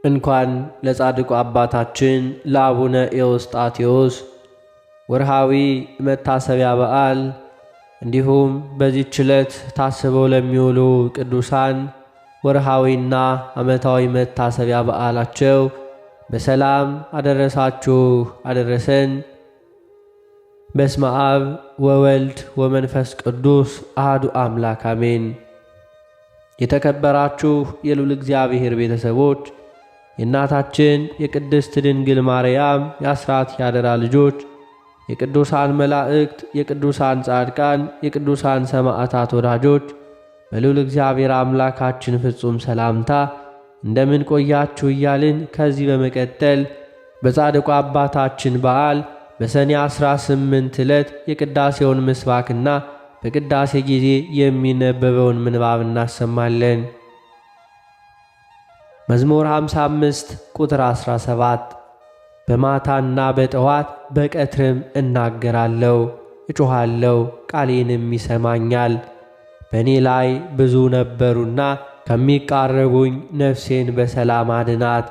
እንኳን ለጻድቁ አባታችን ለአቡነ ኤዎስጣቴዎስ ወርሃዊ መታሰቢያ በዓል እንዲሁም በዚህች ዕለት ታስበው ለሚውሉ ቅዱሳን ወርሃዊና ዓመታዊ መታሰቢያ በዓላቸው በሰላም አደረሳችሁ አደረሰን። በስመ አብ ወወልድ ወመንፈስ ቅዱስ አሐዱ አምላክ አሜን። የተከበራችሁ የልዑል እግዚአብሔር ቤተሰቦች የእናታችን የቅድስት ድንግል ማርያም የአስራት ያደራ ልጆች የቅዱሳን መላእክት የቅዱሳን ጻድቃን የቅዱሳን ሰማዕታት ወዳጆች በልዑል እግዚአብሔር አምላካችን ፍጹም ሰላምታ እንደምን ቆያችሁ እያልን ከዚህ በመቀጠል በጻድቁ አባታችን በዓል በሰኔ 18 ዕለት የቅዳሴውን ምስባክና በቅዳሴ ጊዜ የሚነበበውን ምንባብ እናሰማለን። መዝሙር 55 ቁጥር 17 በማታና በጠዋት በቀትርም እናገራለሁ፣ እጮኻለሁ፣ ቃሌንም ይሰማኛል። በእኔ ላይ ብዙ ነበሩና ከሚቃረቡኝ ነፍሴን በሰላም አድናት።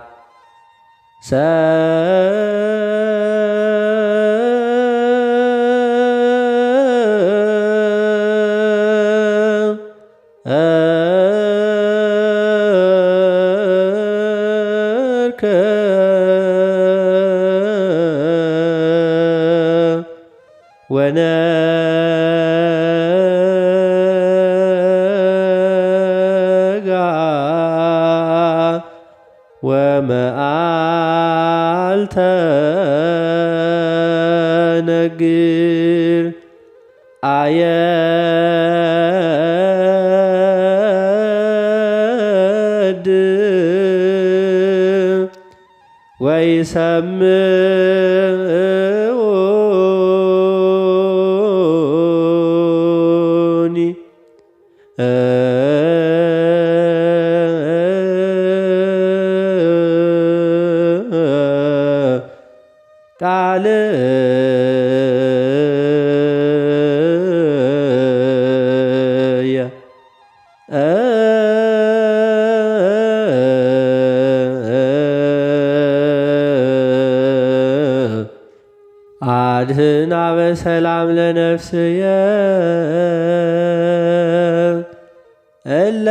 ወመዓልተ ነግር አየድ ወይሰምዑኒ ቃልየ አድኅና በሰላም ለነፍስየ እለ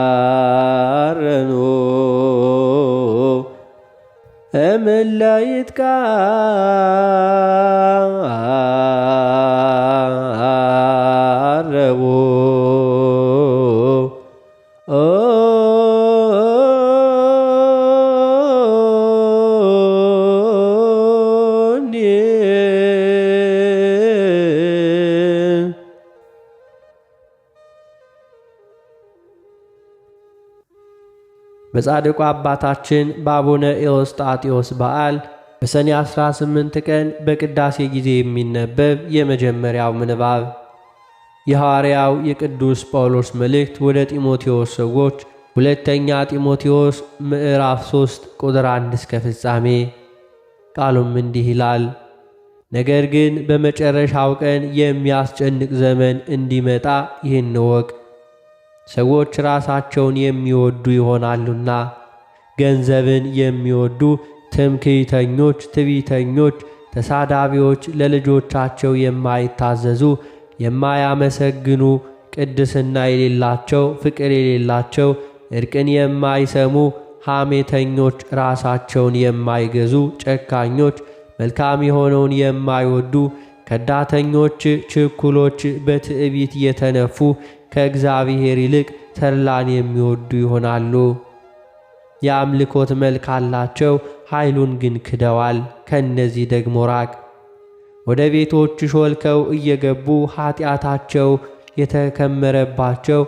ይትቃረኑ እምእለ ይትቃረቡ በጻድቁ አባታችን በአቡነ ኤዎስጣቴዎስ በዓል በሰኔ 18 ቀን በቅዳሴ ጊዜ የሚነበብ የመጀመሪያው ምንባብ የሐዋርያው የቅዱስ ጳውሎስ መልእክት ወደ ጢሞቴዎስ ሰዎች ሁለተኛ ጢሞቴዎስ ምዕራፍ 3 ቁጥር 1 እስከ ፍጻሜ። ቃሉም እንዲህ ይላል። ነገር ግን በመጨረሻው ቀን የሚያስጨንቅ ዘመን እንዲመጣ ይህን እወቅ። ሰዎች ራሳቸውን የሚወዱ ይሆናሉና፣ ገንዘብን የሚወዱ፣ ትምክህተኞች፣ ትዕቢተኞች፣ ተሳዳቢዎች፣ ለልጆቻቸው የማይታዘዙ፣ የማያመሰግኑ፣ ቅድስና የሌላቸው፣ ፍቅር የሌላቸው፣ እርቅን የማይሰሙ፣ ሐሜተኞች፣ ራሳቸውን የማይገዙ፣ ጨካኞች፣ መልካም የሆነውን የማይወዱ፣ ከዳተኞች፣ ችኩሎች፣ በትዕቢት የተነፉ፣ ከእግዚአብሔር ይልቅ ተድላን የሚወዱ ይሆናሉ። የአምልኮት መልክ አላቸው፣ ኃይሉን ግን ክደዋል። ከእነዚህ ደግሞ ራቅ። ወደ ቤቶች ሾልከው እየገቡ ኀጢአታቸው የተከመረባቸው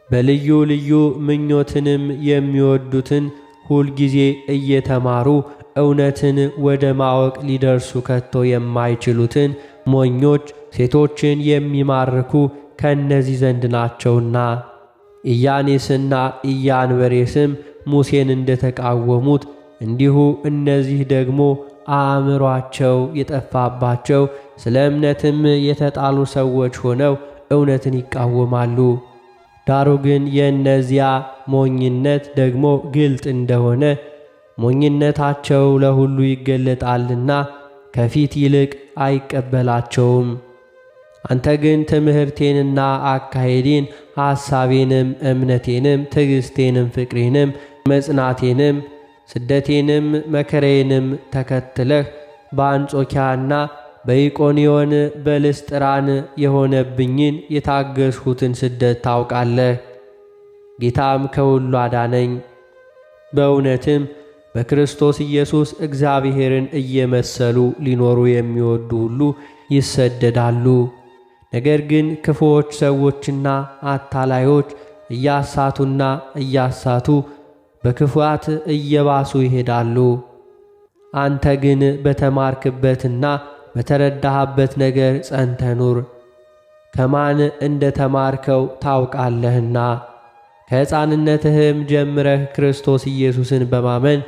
በልዩ ልዩ ምኞትንም የሚወዱትን ሁልጊዜ እየተማሩ እውነትን ወደ ማወቅ ሊደርሱ ከቶ የማይችሉትን ሞኞች ሴቶችን የሚማርኩ ከእነዚህ ዘንድ ናቸውና። ኢያኔስና ኢያንበሬስም ሙሴን እንደተቃወሙት እንዲሁ እነዚህ ደግሞ አእምሮአቸው የጠፋባቸው ስለ እምነትም የተጣሉ ሰዎች ሆነው እውነትን ይቃወማሉ። ዳሩ ግን የእነዚያ ሞኝነት ደግሞ ግልጥ እንደሆነ ሞኝነታቸው ለሁሉ ይገለጣልና ከፊት ይልቅ አይቀበላቸውም። አንተ ግን ትምህርቴንና አካሄዴን ሐሳቤንም እምነቴንም ትዕግሥቴንም ፍቅሬንም መጽናቴንም ስደቴንም መከራዬንም ተከትለህ በአንጾኪያና በኢቆንዮን በልስጥራን የሆነብኝን የታገስሁትን ስደት ታውቃለህ። ጌታም ከሁሉ አዳነኝ። በእውነትም በክርስቶስ ኢየሱስ እግዚአብሔርን እየመሰሉ ሊኖሩ የሚወዱ ሁሉ ይሰደዳሉ። ነገር ግን ክፉዎች ሰዎችና አታላዮች እያሳቱና እያሳቱ በክፋት እየባሱ ይሄዳሉ። አንተ ግን በተማርክበትና በተረዳህበት ነገር ጸንተህ ኑር። ከማን እንደ ተማርከው ታውቃለህና ከሕፃንነትህም ጀምረህ ክርስቶስ ኢየሱስን በማመን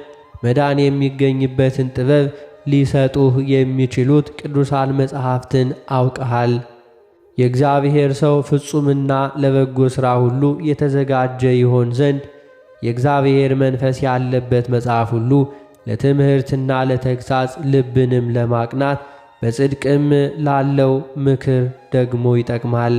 መዳን የሚገኝበትን ጥበብ ሊሰጡህ የሚችሉት ቅዱሳን መጻሕፍትን አውቀሃል። የእግዚአብሔር ሰው ፍጹምና ለበጎ ሥራ ሁሉ የተዘጋጀ ይሆን ዘንድ የእግዚአብሔር መንፈስ ያለበት መጽሐፍ ሁሉ ለትምህርትና ለተግሣጽ ልብንም ለማቅናት በጽድቅም ላለው ምክር ደግሞ ይጠቅማል።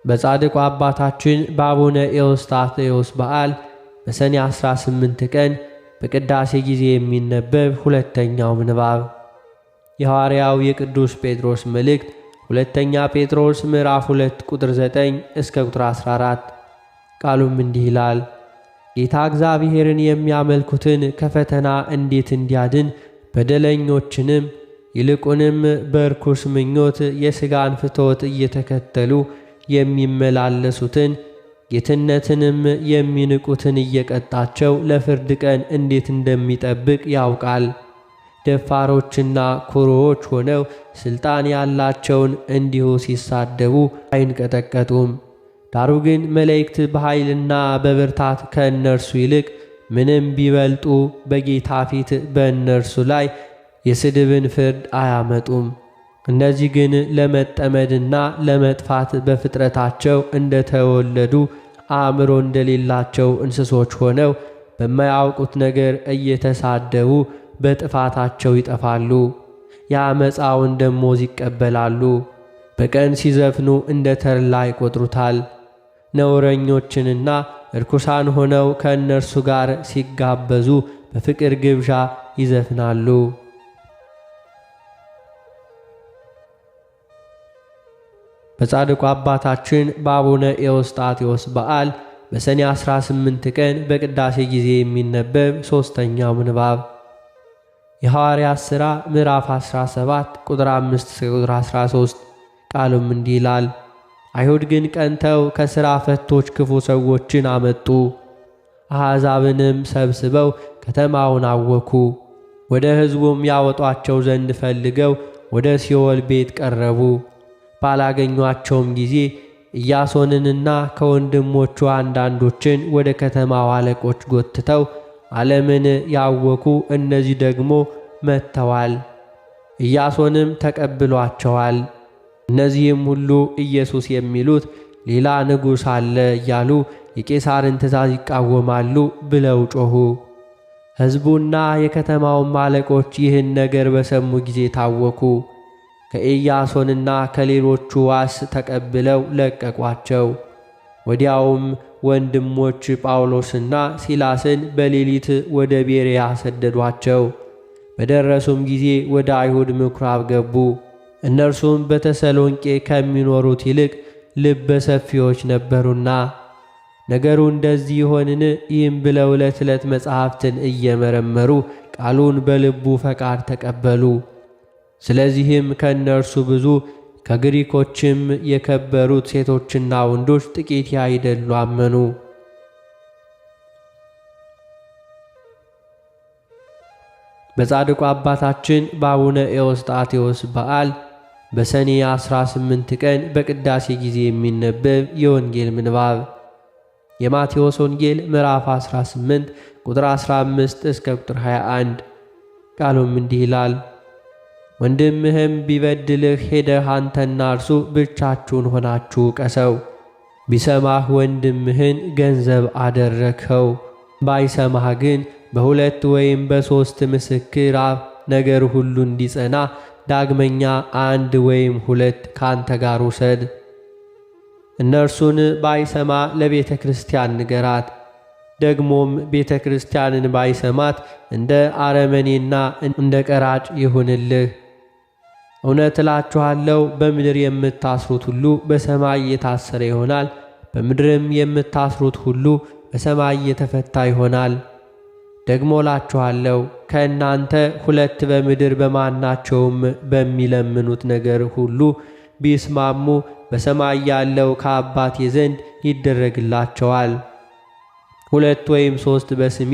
በጻድቁ አባታችን በአቡነ ኤዎስጣቴዎስ በዓል በሰኔ 18 ቀን በቅዳሴ ጊዜ የሚነበብ ሁለተኛው ምንባብ የሐዋርያው የቅዱስ ጴጥሮስ መልእክት ሁለተኛ ጴጥሮስ ምዕራፍ 2 ቁጥር 9 እስከ ቁጥር 14። ቃሉም እንዲህ ይላል። ጌታ እግዚአብሔርን የሚያመልኩትን ከፈተና እንዴት እንዲያድን በደለኞችንም ይልቁንም በርኩስ ምኞት የሥጋን ፍትወት እየተከተሉ የሚመላለሱትን ጌትነትንም የሚንቁትን እየቀጣቸው ለፍርድ ቀን እንዴት እንደሚጠብቅ ያውቃል። ደፋሮችና ኩሩዎች ሆነው ሥልጣን ያላቸውን እንዲሁ ሲሳደቡ አይንቀጠቀጡም። ዳሩ ግን መላእክት በኃይልና በብርታት ከእነርሱ ይልቅ ምንም ቢበልጡ በጌታ ፊት በእነርሱ ላይ የስድብን ፍርድ አያመጡም። እነዚህ ግን ለመጠመድና ለመጥፋት በፍጥረታቸው እንደተወለዱ አእምሮ እንደሌላቸው እንስሶች ሆነው በማያውቁት ነገር እየተሳደቡ በጥፋታቸው ይጠፋሉ። የዓመፃውን ደሞዝ ይቀበላሉ። በቀን ሲዘፍኑ እንደ ተድላ ይቆጥሩታል። ነውረኞችንና እርኩሳን ሆነው ከእነርሱ ጋር ሲጋበዙ በፍቅር ግብዣ ይዘፍናሉ። በጻድቁ አባታችን በአቡነ ኤዎስጣቴዎስ በዓል በሰኔ 18 ቀን በቅዳሴ ጊዜ የሚነበብ ሦስተኛው ምንባብ የሐዋርያት ሥራ ምዕራፍ 17 ቁጥር 5 እስከ ቁጥር 13። ቃሉም እንዲህ ይላል። አይሁድ ግን ቀንተው ከሥራ ፈቶች ክፉ ሰዎችን አመጡ። አሕዛብንም ሰብስበው ከተማውን አወኩ። ወደ ሕዝቡም ያወጧቸው ዘንድ ፈልገው ወደ ሲኦል ቤት ቀረቡ። ባላገኟቸውም ጊዜ ኢያሶንንና ከወንድሞቹ አንዳንዶችን ወደ ከተማው አለቆች ጎትተው ዓለምን ያወኩ እነዚህ ደግሞ መጥተዋል፣ ኢያሶንም ተቀብሏቸዋል። እነዚህም ሁሉ ኢየሱስ የሚሉት ሌላ ንጉሥ አለ እያሉ የቄሳርን ትእዛዝ ይቃወማሉ ብለው ጮኹ። ሕዝቡና የከተማውም አለቆች ይህን ነገር በሰሙ ጊዜ ታወኩ። ከኢያሶንና ከሌሎቹ ዋስ ተቀብለው ለቀቋቸው። ወዲያውም ወንድሞች ጳውሎስና ሲላስን በሌሊት ወደ ቤርያ ሰደዷቸው። በደረሱም ጊዜ ወደ አይሁድ ምኵራብ ገቡ። እነርሱም በተሰሎንቄ ከሚኖሩት ይልቅ ልበ ሰፊዎች ነበሩና ነገሩ እንደዚህ ይሆንን? ይህም ብለው ዕለት ዕለት መጻሕፍትን እየመረመሩ ቃሉን በልቡ ፈቃድ ተቀበሉ። ስለዚህም ከእነርሱ ብዙ ከግሪኮችም የከበሩት ሴቶችና ወንዶች ጥቂት ያይደሉ አመኑ። በጻድቁ አባታችን በአቡነ ኤዎስጣቴዎስ በዓል በሰኔ 18 ቀን በቅዳሴ ጊዜ የሚነበብ የወንጌል ምንባብ የማቴዎስ ወንጌል ምዕራፍ 18 ቁጥር 15 እስከ ቁጥር 21። ቃሉም እንዲህ ይላል። ወንድምህም ቢበድልህ ሄደህ አንተና እርሱ ብቻችሁን ሆናችሁ ቀሰው። ቢሰማህ ወንድምህን ገንዘብ አደረግኸው፣ ባይሰማህ ግን በሁለት ወይም በሦስት ምስክር አፍ ነገር ሁሉ እንዲጸና ዳግመኛ አንድ ወይም ሁለት ካንተ ጋር ውሰድ። እነርሱን ባይሰማ ለቤተ ክርስቲያን ንገራት። ደግሞም ቤተ ክርስቲያንን ባይሰማት እንደ አረመኔና እንደ ቀራጭ ይሁንልህ። እውነት እላችኋለሁ በምድር የምታስሩት ሁሉ በሰማይ የታሰረ ይሆናል፣ በምድርም የምታስሩት ሁሉ በሰማይ የተፈታ ይሆናል። ደግሞ እላችኋለሁ ከእናንተ ሁለት በምድር በማናቸውም በሚለምኑት ነገር ሁሉ ቢስማሙ በሰማይ ያለው ከአባቴ ዘንድ ይደረግላቸዋል። ሁለት ወይም ሦስት በስሜ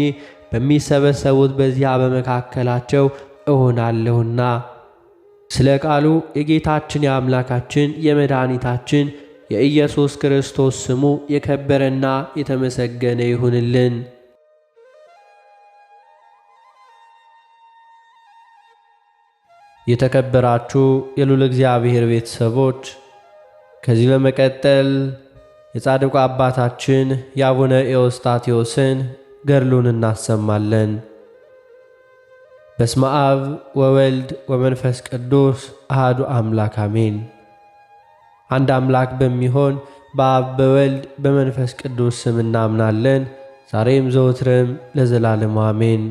በሚሰበሰቡት በዚያ በመካከላቸው እሆናለሁና። ስለ ቃሉ የጌታችን የአምላካችን የመድኃኒታችን የኢየሱስ ክርስቶስ ስሙ የከበረና የተመሰገነ ይሁንልን። የተከበራችሁ የልዑል እግዚአብሔር ቤተሰቦች፣ ከዚህ በመቀጠል የጻድቁ አባታችን የአቡነ ኤዎስጣቴዎስን ገድሉን እናሰማለን። በስመ አብ ወወልድ ወመንፈስ ቅዱስ አሐዱ አምላክ አሜን። አንድ አምላክ በሚሆን በአብ በወልድ በመንፈስ ቅዱስ ስም እናምናለን፣ ዛሬም ዘወትርም ለዘላለሙ አሜን።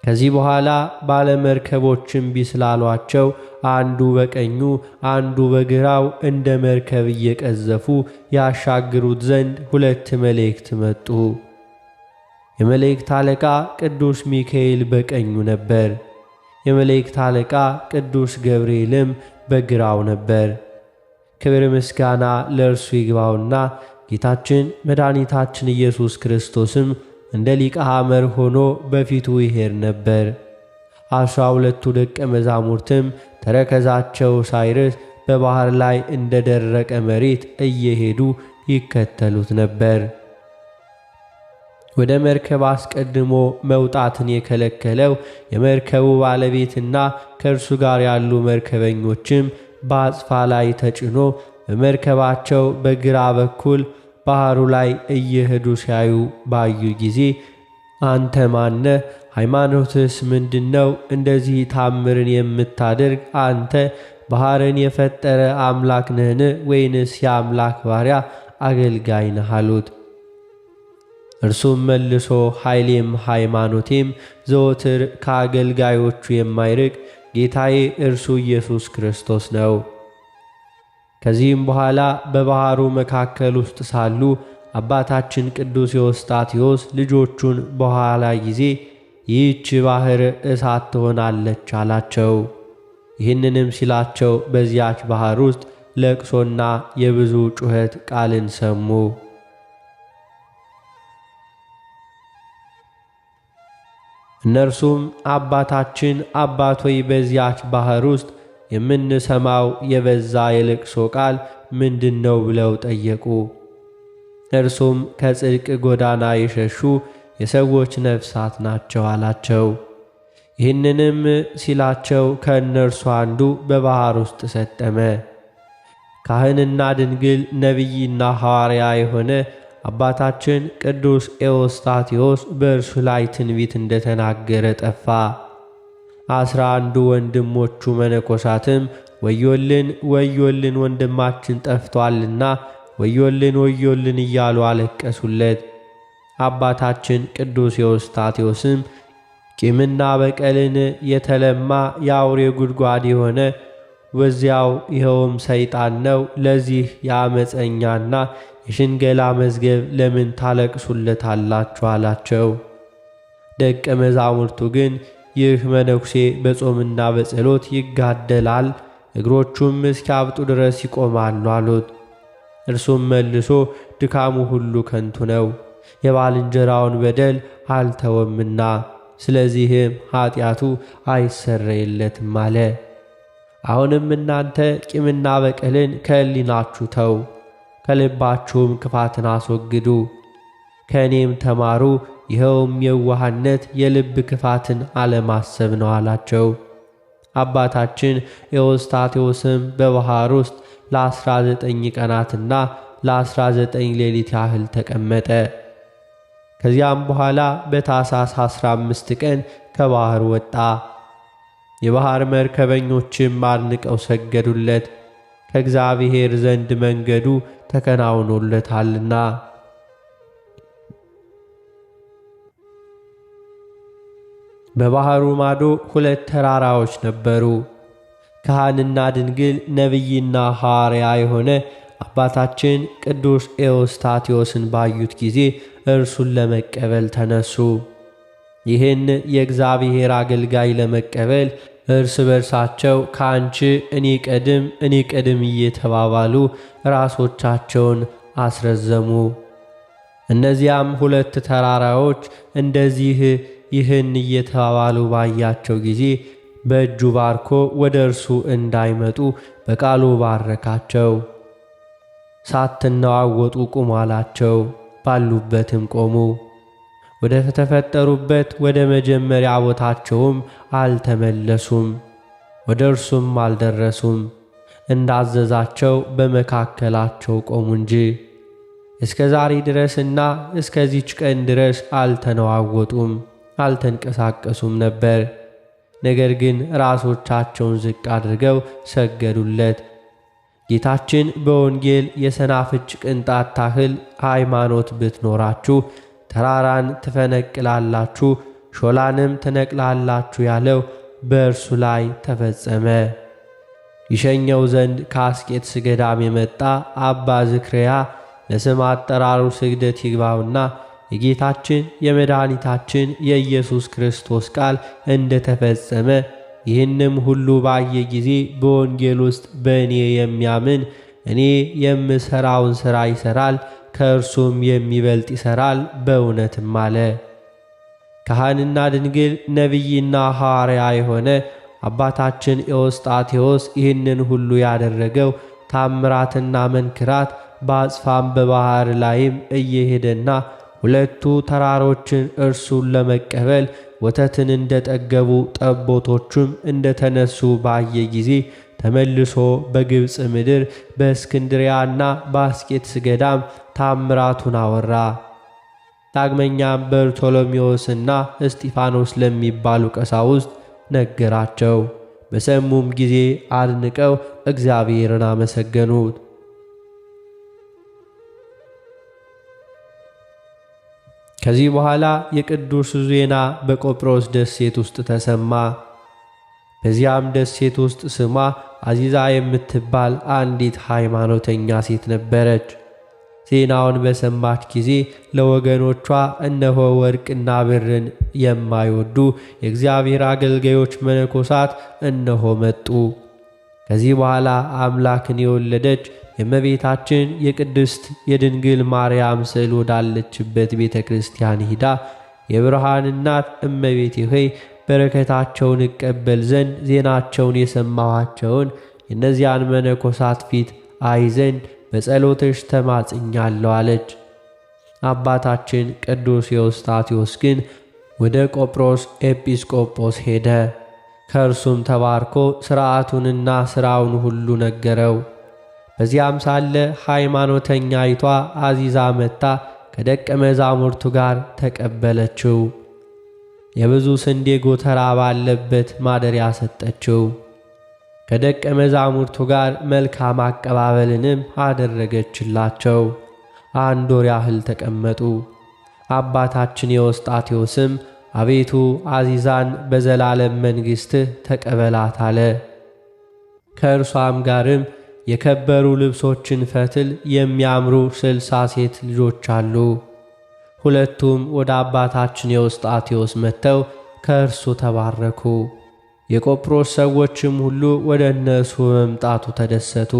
ከዚህ በኋላ ባለመርከቦችም ቢስላሏቸው አንዱ በቀኙ አንዱ በግራው እንደ መርከብ እየቀዘፉ ያሻግሩት ዘንድ ሁለት መላእክት መጡ። የመላእክት አለቃ ቅዱስ ሚካኤል በቀኙ ነበር፣ የመላእክት አለቃ ቅዱስ ገብርኤልም በግራው ነበር። ክብር ምስጋና ለእርሱ ይግባውና ጌታችን መድኃኒታችን ኢየሱስ ክርስቶስም እንደ ሊቀ ሐመር ሆኖ በፊቱ ይሄድ ነበር። 12ቱ ደቀ መዛሙርትም ተረከዛቸው ሳይርስ በባህር ላይ እንደ ደረቀ መሬት እየሄዱ ይከተሉት ነበር። ወደ መርከብ አስቀድሞ መውጣትን የከለከለው የመርከቡ ባለቤትና ከእርሱ ጋር ያሉ መርከበኞችም በአጽፋ ላይ ተጭኖ በመርከባቸው በግራ በኩል ባህሩ ላይ እየሄዱ ሲያዩ ባዩ ጊዜ አንተ ማነህ? ሃይማኖትስ ምንድነው? እንደዚህ ታምርን የምታደርግ አንተ ባህርን የፈጠረ አምላክ ነህን? ወይንስ የአምላክ ባሪያ አገልጋይ ነህ አሉት። እርሱም መልሶ ኃይሌም ሃይማኖቴም ዘወትር ከአገልጋዮቹ የማይርቅ ጌታዬ እርሱ ኢየሱስ ክርስቶስ ነው። ከዚህም በኋላ በባህሩ መካከል ውስጥ ሳሉ አባታችን ቅዱስ ኤዎስጣቴዎስ ልጆቹን በኋላ ጊዜ ይህች ባህር እሳት ትሆናለች አላቸው። ይህንንም ሲላቸው በዚያች ባህር ውስጥ ለቅሶና የብዙ ጩኸት ቃልን ሰሙ። እነርሱም አባታችን አባት ሆይ በዚያች ባህር ውስጥ የምንሰማው የበዛ የለቅሶ ቃል ምንድነው? ብለው ጠየቁ። እርሱም ከጽድቅ ጎዳና የሸሹ የሰዎች ነፍሳት ናቸው አላቸው። ይህንንም ሲላቸው ከእነርሱ አንዱ በባህር ውስጥ ሰጠመ። ካህንና ድንግል ነቢይና ሐዋርያ የሆነ አባታችን ቅዱስ ኤዎስጣቴዎስ በእርሱ ላይ ትንቢት እንደተናገረ ጠፋ። 11 ወንድሞቹ መነኮሳትም ወዮልን ወዮልን ወንድማችን ጠፍቶአልና ወዮልን ወዮልን እያሉ አለቀሱለት። አባታችን ቅዱስ ኤዎስጣቴዎስም ቂምና በቀልን የተለማ የአውሬ ጉድጓድ የሆነ በዚያው ይኸውም ሰይጣን ነው፣ ለዚህ የአመፀኛና የሽንገላ መዝገብ ለምን ታለቅሱለታላችሁ አላቸው። ደቀ መዛሙርቱ ግን ይህ መነኩሴ በጾምና በጸሎት ይጋደላል፣ እግሮቹም እስኪያብጡ ድረስ ይቆማሉ አሉት። እርሱም መልሶ ድካሙ ሁሉ ከንቱ ነው፣ የባልንጀራውን በደል አልተወምና ስለዚህም ኀጢአቱ አይሰረይለትም አለ። አሁንም እናንተ ቂምና በቀልን ከሕሊናችሁ ተው፣ ከልባችሁም ክፋትን አስወግዱ፣ ከእኔም ተማሩ፣ ይኸውም የዋህነት የልብ ክፋትን አለማሰብ ነው አላቸው። አባታችን ኤዎስጣቴዎስም በባሕር ውስጥ ለ19 ቀናትና ለ19 ሌሊት ያህል ተቀመጠ። ከዚያም በኋላ በታኅሳስ 15 ቀን ከባሕር ወጣ። የባሕር መርከበኞችም አድንቀው ሰገዱለት፣ ከእግዚአብሔር ዘንድ መንገዱ ተከናውኖለታልና። በባሕሩ ማዶ 2 ተራራዎች ነበሩ። ካህንና ድንግል ነቢይና ሐዋርያ የሆነ አባታችን ቅዱስ ኤዎስጣቴዎስን ባዩት ጊዜ እርሱን ለመቀበል ተነሱ። ይህን የእግዚአብሔር አገልጋይ ለመቀበል እርስ በርሳቸው ከአንቺ እኔ ቀድም እየተባባሉ ራሶቻቸውን አስረዘሙ። እነዚያም 2 ተራራዎች እንደዚህ ይህን እየተባባሉ ባያቸው ጊዜ በእጁ ባርኮ ወደ እርሱ እንዳይመጡ በቃሉ ባረካቸው። ሳትነዋወጡ ቁሙ አላቸው። ባሉበትም ቆሙ። ወደ ተፈጠሩበት ወደ መጀመሪያ ቦታቸውም አልተመለሱም፣ ወደ እርሱም አልደረሱም። እንዳዘዛቸው በመካከላቸው ቆሙ እንጂ እስከ ዛሬ ድረስና እስከዚች ቀን ድረስ አልተነዋወጡም፣ አልተንቀሳቀሱም ነበር። ነገር ግን ራሶቻቸውን ዝቅ አድርገው ሰገዱለት። ጌታችን በወንጌል የሰናፍጭ ቅንጣት ታህል ሃይማኖት ብትኖራችሁ ተራራን ትፈነቅላላችሁ፣ ሾላንም ትነቅላላችሁ ያለው በእርሱ ላይ ተፈጸመ። ይሸኘው ዘንድ ከአስቄጥስ ገዳም የመጣ አባ ዝክርያ ለስም አጠራሩ ስግደት ይግባውና የጌታችን የመድኃኒታችን የኢየሱስ ክርስቶስ ቃል እንደ ተፈጸመ ይህንም ሁሉ ባየ ጊዜ በወንጌል ውስጥ በእኔ የሚያምን እኔ የምሠራውን ሥራ ይሠራል፣ ከእርሱም የሚበልጥ ይሠራል በእውነትም አለ። ካህንና ድንግል ነቢይና ሐዋርያ የሆነ አባታችን ኤዎስጣቴዎስ ይህንን ሁሉ ያደረገው ታምራትና መንክራት በአጽፋም በባሕር ላይም እየሄደና 2 ተራሮችን እርሱን ለመቀበል ወተትን እንደጠገቡ ጠቦቶቹም እንደተነሱ ባየ ጊዜ ተመልሶ በግብፅ ምድር በእስክንድሪያና በአስቄጥስ ገዳም ታምራቱን አወራ። ዳግመኛም በርቶሎሜዎስና እስጢፋኖስ ለሚባሉ ቀሳውስት ነገራቸው። በሰሙም ጊዜ አድንቀው እግዚአብሔርን አመሰገኑት። ከዚህ በኋላ የቅዱስ ዜና በቆጵሮስ ደሴት ውስጥ ተሰማ። በዚያም ደሴት ውስጥ ስሟ አዚዛ የምትባል አንዲት ሃይማኖተኛ ሴት ነበረች። ዜናውን በሰማች ጊዜ ለወገኖቿ እነሆ ወርቅና ብርን የማይወዱ የእግዚአብሔር አገልጋዮች መነኮሳት እነሆ መጡ። ከዚህ በኋላ አምላክን የወለደች የእመቤታችን የቅድስት የድንግል ማርያም ስዕል ወዳለችበት ቤተ ክርስቲያን ሂዳ የብርሃን እናት እመቤቴ ሆይ በረከታቸውን እቀበል ዘንድ ዜናቸውን የሰማኋቸውን የእነዚያን መነኮሳት ፊት አይ ዘንድ በጸሎትሽ ተማጽኛለሁ አለች። አባታችን ቅዱስ ኤዎስጣቴዎስ ግን ወደ ቆጵሮስ ኤጲስቆጶስ ሄደ። ከእርሱም ተባርኮ ሥርዓቱንና ሥራውን ሁሉ ነገረው። በዚያም ሳለ ሃይማኖተኛይቷ አዚዛ መጥታ ከደቀ መዛሙርቱ ጋር ተቀበለችው። የብዙ ስንዴ ጎተራ ባለበት ማደሪያ ሰጠችው። ከደቀ መዛሙርቱ ጋር መልካም አቀባበልንም አደረገችላቸው። 1 ወር ያህል ተቀመጡ። አባታችን ኤዎስጣቴዎስም አቤቱ አዚዛን በዘላለም መንግሥትህ ተቀበላት አለ። ከእርሷም ጋርም የከበሩ ልብሶችን ፈትል የሚያምሩ 60 ሴት ልጆች አሉ። 2ቱም ወደ አባታችን ኤዎስጣቴዎስ መጥተው ከእርሱ ተባረኩ። የቆጵሮስ ሰዎችም ሁሉ ወደ እነርሱ መምጣቱ ተደሰቱ።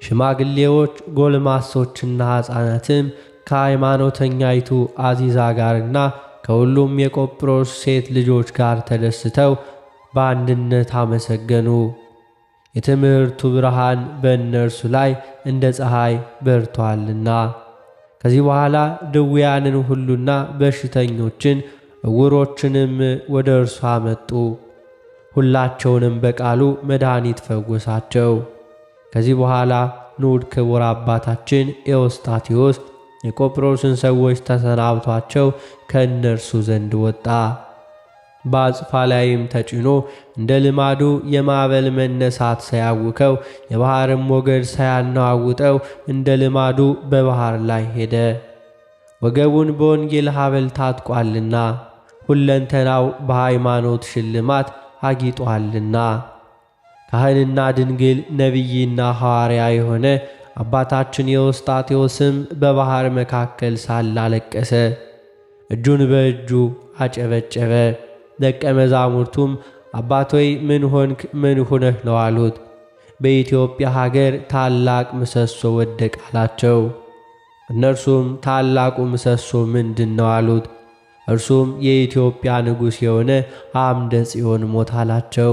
ሽማግሌዎች፣ ጎልማሶችና ሕፃናትም ከሃይማኖተኛይቱ አዚዛ ጋርና ከሁሉም የቆጵሮስ ሴት ልጆች ጋር ተደስተው በአንድነት አመሰገኑ። የትምህርቱ ብርሃን በእነርሱ ላይ እንደ ፀሐይ በርቷልና። ከዚህ በኋላ ድውያንን ሁሉና በሽተኞችን ዕውሮችንም ወደ እርሱ አመጡ። ሁላቸውንም በቃሉ መድኃኒት ፈወሳቸው። ከዚህ በኋላ ንዑድ ክቡር አባታችን ኤዎስጣቴዎስ የቆጵሮስን ሰዎች ተሰናብቷቸው ከእነርሱ ዘንድ ወጣ። በአጽፋ ላይም ተጭኖ እንደ ልማዱ የማዕበል መነሳት ሳያውከው የባሕርም ሞገድ ሳያናዋውጠው እንደ ልማዱ በባሕር ላይ ሄደ። ወገቡን በወንጌል ሐብል ታጥቋልና ሁለንተናው በሃይማኖት ሽልማት አጊጧልና። ካህንና ድንግል ነቢይና ሐዋርያ የሆነ አባታችን ኤዎስጣቴዎስም በባሕር መካከል ሳለ አለቀሰ። እጁን በእጁ አጨበጨበ። ደቀ መዛሙርቱም አባት ሆይ ምን ሆንክ? ምን ሆነህ ነው አሉት። በኢትዮጵያ ሀገር ታላቅ ምሰሶ ወደቀ አላቸው። እነርሱም ታላቁ ምሰሶ ምንድን ነው አሉት። እርሱም የኢትዮጵያ ንጉሥ የሆነ አምደ ጽዮን ሞት አላቸው።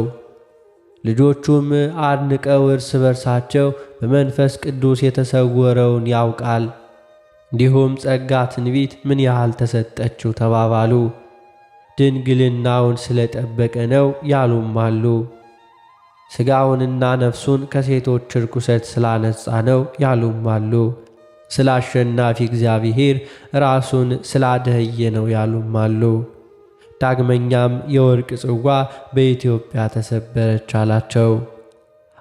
ልጆቹም አድንቀው እርስ በርሳቸው በመንፈስ ቅዱስ የተሰወረውን ያውቃል፣ እንዲሁም ጸጋ ትንቢት ምን ያህል ተሰጠችው ተባባሉ። ድንግልናውን ስለጠበቀ ነው ያሉም አሉ። ሥጋውንና ነፍሱን ከሴቶች ርኩሰት ስላነጻ ነው ያሉም አሉ። ስለ አሸናፊ እግዚአብሔር ራሱን ስላደህየ ነው ያሉም አሉ። ዳግመኛም የወርቅ ጽዋ በኢትዮጵያ ተሰበረች አላቸው።